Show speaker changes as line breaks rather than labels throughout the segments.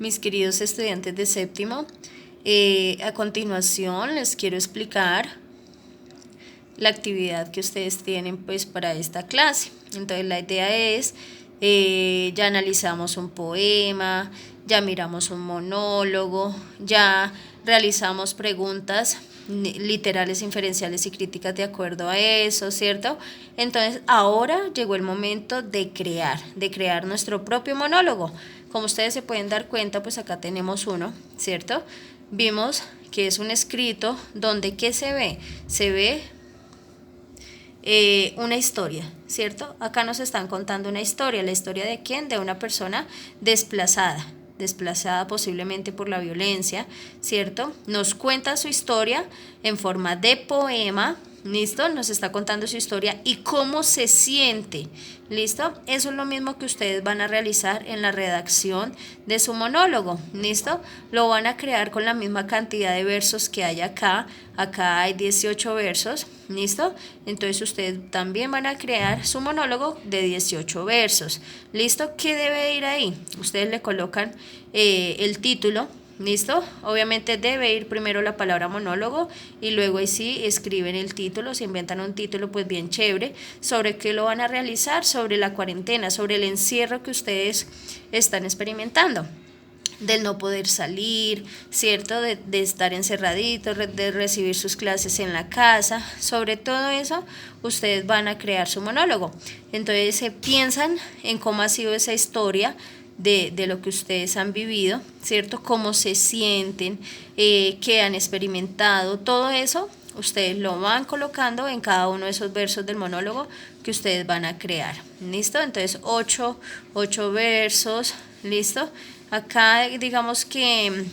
mis queridos estudiantes de séptimo. A continuación les quiero explicar la actividad que ustedes tienen pues para esta clase. Entonces la idea es, ya analizamos un poema, ya miramos un monólogo, ya realizamos preguntas literales, inferenciales y críticas de acuerdo a eso, ¿cierto? Entonces ahora llegó el momento de crear nuestro propio monólogo. Como ustedes se pueden dar cuenta, pues acá tenemos uno, ¿cierto? Vimos que es un escrito donde ¿qué se ve? Se ve una historia, ¿cierto? Acá nos están contando una historia. ¿La historia de quién? De una persona desplazada posiblemente por la violencia, ¿cierto? Nos cuenta su historia en forma de poema, ¿listo? Nos está contando su historia y cómo se siente, ¿listo? Eso es lo mismo que ustedes van a realizar en la redacción de su monólogo, ¿listo? Lo van a crear con la misma cantidad de versos que hay acá. Acá hay 18 versos, ¿listo? Entonces ustedes también van a crear su monólogo de 18 versos, ¿listo? ¿Qué debe ir ahí? Ustedes le colocan el título, ¿listo? Obviamente debe ir primero la palabra monólogo y luego ahí sí escriben el título, se inventan un título pues bien chévere. ¿Sobre qué lo van a realizar? Sobre la cuarentena, sobre el encierro que ustedes están experimentando, del no poder salir, ¿cierto? De estar encerraditos, de recibir sus clases en la casa. Sobre todo eso, ustedes van a crear su monólogo. Entonces se piensan en cómo ha sido esa historia de lo que ustedes han vivido, ¿cierto? Cómo se sienten, qué han experimentado, todo eso ustedes lo van colocando en cada uno de esos versos del monólogo que ustedes van a crear, ¿listo? Entonces 8 versos, ¿listo? Acá digamos que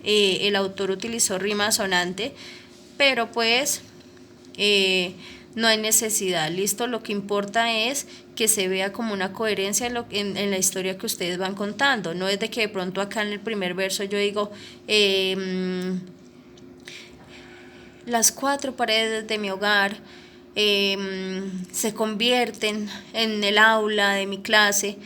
el autor utilizó rima sonante, pero pues no hay necesidad, ¿listo? Lo que importa es que se vea como una coherencia en la historia que ustedes van contando. No es de que de pronto acá en el primer verso yo digo, las 4 paredes de mi hogar se convierten en el aula de mi clase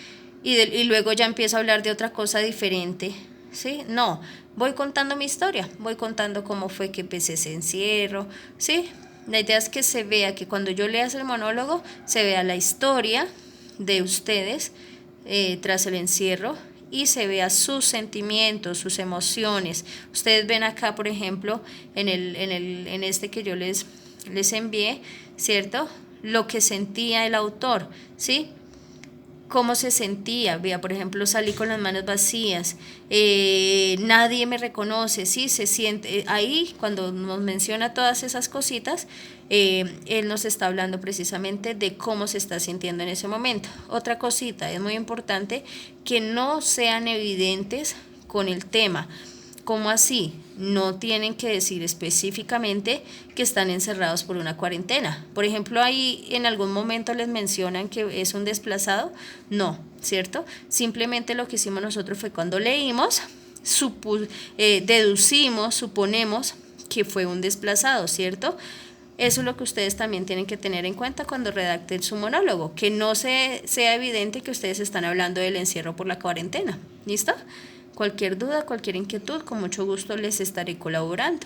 y luego ya empiezo a hablar de otra cosa diferente, ¿sí? No, voy contando mi historia, voy contando cómo fue que empecé ese encierro, ¿sí? La idea es que se vea, que cuando yo lea el monólogo, se vea la historia de ustedes tras el encierro y se vea sus sentimientos, sus emociones. Ustedes ven acá, por ejemplo, en este que yo les envié, ¿cierto? Lo que sentía el autor, ¿sí? Cómo se sentía, vea, por ejemplo, salí con las manos vacías, nadie me reconoce, sí, se siente, ahí cuando nos menciona todas esas cositas, él nos está hablando precisamente de cómo se está sintiendo en ese momento. Otra cosita, es muy importante que no sean evidentes con el tema. ¿Cómo así? No tienen que decir específicamente que están encerrados por una cuarentena. Por ejemplo, ahí en algún momento les mencionan que es un desplazado. No, ¿cierto? Simplemente lo que hicimos nosotros fue cuando leímos, deducimos, suponemos que fue un desplazado, ¿cierto? Eso es lo que ustedes también tienen que tener en cuenta cuando redacten su monólogo, que no sea evidente que ustedes están hablando del encierro por la cuarentena. ¿Listo? Cualquier duda, cualquier inquietud, con mucho gusto les estaré colaborando.